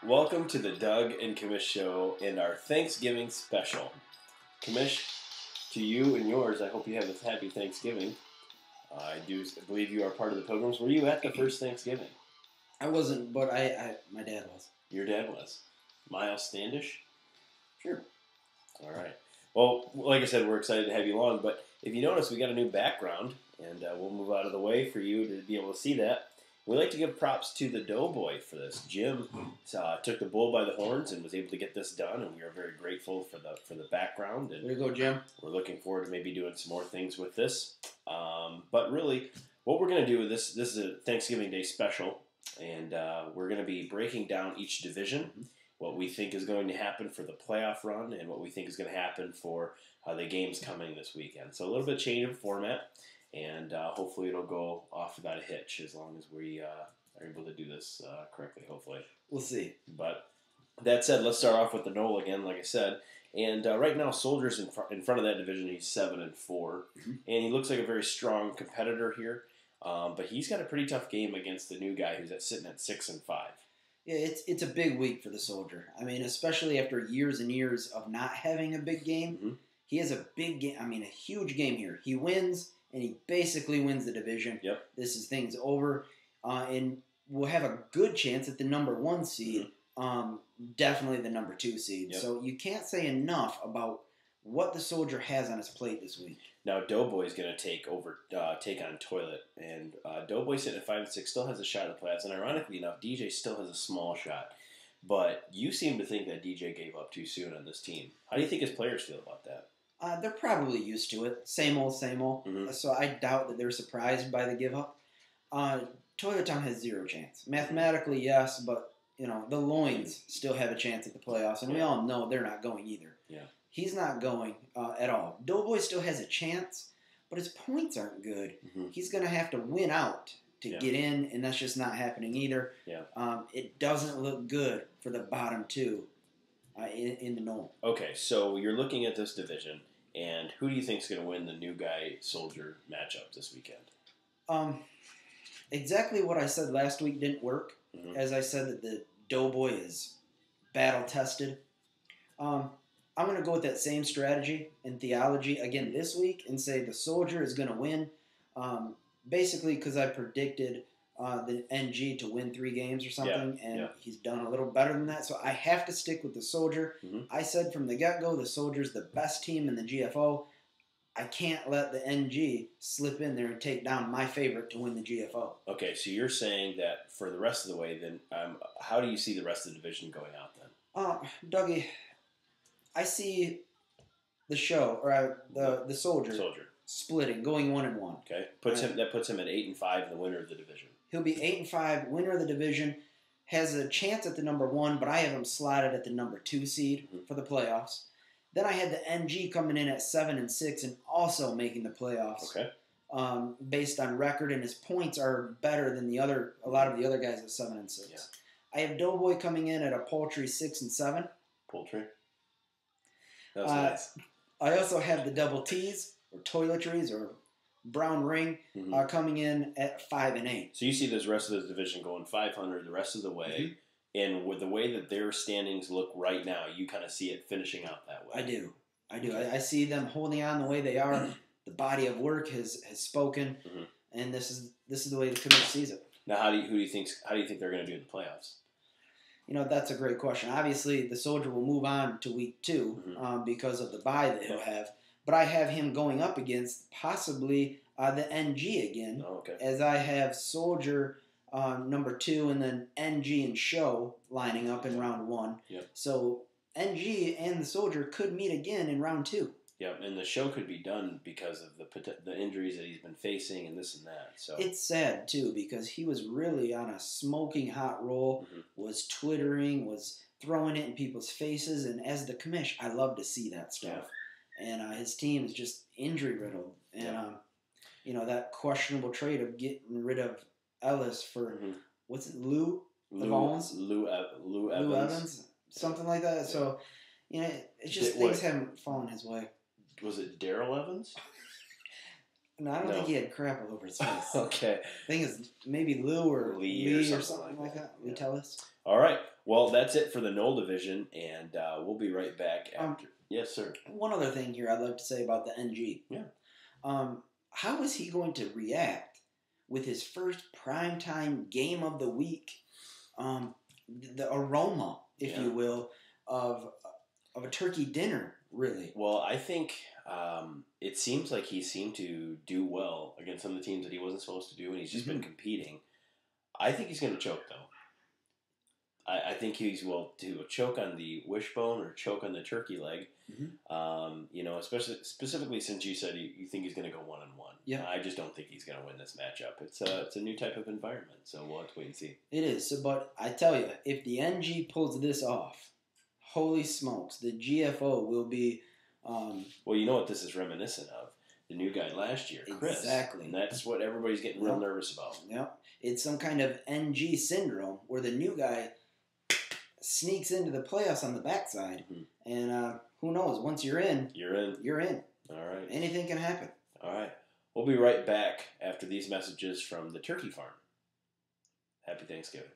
Welcome to the Doug and Kamish Show and our Thanksgiving special. Kamish, to you and yours, I hope you have a happy Thanksgiving. I do believe you are part of the Pilgrims. Were you at the first Thanksgiving? I wasn't, but my dad was. Your dad was. Miles Standish? Sure. All right. Well, like I said, we're excited to have you on, but if you notice, we got a new background, and we'll move out of the way for you to be able to see that. We like to give props to the Doughboy for this. Jim took the bull by the horns and was able to get this done, and we are very grateful for the background. And there you go, Jim. We're looking forward to maybe doing some more things with this. But really, what we're going to do with this is a Thanksgiving Day special, and we're going to be breaking down each division, what we think is going to happen for the playoff run, and what we think is going to happen for the games coming this weekend. So a little bit change of format. And hopefully it'll go off without a hitch as long as we are able to do this correctly, hopefully. We'll see. But that said, let's start off with the Knoll again, like I said. And right now, Soldier's in front of that division. He's 7-4. And he looks like a very strong competitor here. But he's got a pretty tough game against the new guy who's sitting at 6-5. Yeah, it's a big week for the Soldier. I mean, especially after years and years of not having a big game. He has a big game. I mean, a huge game here. He wins. And he basically wins the division. Yep. This is things over. And we'll have a good chance at the number 1 seed. Definitely the number 2 seed. Yep. So you can't say enough about what the Soldier has on his plate this week. Now Doughboy's going to take on Toilet. And Doughboy sitting at 5-6 still has a shot at the playoffs. And ironically enough, DJ still has a small shot. But you seem to think that DJ gave up too soon on this team. How do you think his players feel about that? They're probably used to it. Same old, same old. So I doubt that they're surprised by the give up. Toilet Town has zero chance. Mathematically, yes, but the Loins still have a chance at the playoffs, and we all know they're not going either. Yeah. He's not going at all. Doughboy still has a chance, but his points aren't good. He's going to have to win out to get in, and that's just not happening either. Yeah. It doesn't look good for the bottom 2 in the Knoll. Okay, so you're looking at this division, and who do you think is going to win the new guy Soldier matchup this weekend? Exactly what I said last week didn't work. As I said that the Doughboy is battle tested. I'm going to go with that same strategy and theology again this week and say the Soldier is going to win. Basically because I predicted the NG to win 3 games or something, and he's done a little better than that. So I have to stick with the Soldier. I said from the get-go the Soldier's the best team in the GFO. I can't let the NG slip in there and take down my favorite to win the GFO. Okay, so you're saying that for the rest of the way, then how do you see the rest of the division going out then? Dougie, I see the show, or the Soldier splitting, going 1-1. Okay, that puts him at 8-5, the winner of the division. He'll be 8-5, winner of the division, has a chance at the number 1, but I have him slotted at the number 2 seed for the playoffs. Then I had the NG coming in at 7-6 and also making the playoffs. Okay. Based on record, and his points are better than a lot of the other guys at 7-6. Yeah. I have Doughboy coming in at a paltry 6-7. Poultry. That was nice. I also have the double T's or toiletries or brown ring coming in at 5-8. So you see this rest of the division going 500 the rest of the way, and with the way that their standings look right now, you kind of see it finishing out that way. I do. Okay. I see them holding on the way they are. The body of work has spoken, and this is the way the committee sees it. Now, how do you think they're going to do in the playoffs? That's a great question. Obviously, the Soldier will move on to week 2 because of the bye that he'll have. But I have him going up against possibly the NG again, as I have Soldier number 2 and then NG and Show lining up in round 1. Yep. So NG and the Soldier could meet again in round 2. Yeah, and the show could be done because of the injuries that he's been facing and this and that. So it's sad too because he was really on a smoking hot roll, was twittering, was throwing it in people's faces, and as the commish, I love to see that stuff. And his team is just injury riddled, and that questionable trade of getting rid of Ellis for what's it, Lou Evans, something like that. Yeah. So it's just things haven't fallen his way. Was it Daryl Evans? No, I don't think he had crap all over his face. Okay. I think it's maybe Lou or Lee or something like that. Lee Tellis. All right. Well, that's it for the Knoll division, and we'll be right back after. Yes, sir. One other thing here I'd like to say about the NG. Yeah. How is he going to react with his first primetime game of the week? The aroma, if you will, of a turkey dinner, really. Well, I think it seems like he seemed to do well against some of the teams that he wasn't supposed to do, and he's just been competing. I think he's going to choke, though. I think he's will do a choke on the wishbone or choke on the turkey leg. Especially specifically since you said you think he's going to go 1-1. Yeah. I just don't think he's going to win this matchup. It's a new type of environment, so we'll have to wait and see. It is. So, but I tell you, if the NG pulls this off, holy smokes, the GFO will be. Well, you know what this is reminiscent of? The new guy last year, Chris. Exactly. And that's what everybody's getting real nervous about. Yep. It's some kind of NG syndrome where the new guy sneaks into the playoffs on the backside. And who knows? Once you're in. You're in. You're in. All right. Anything can happen. All right. We'll be right back after these messages from the turkey farm. Happy Thanksgiving.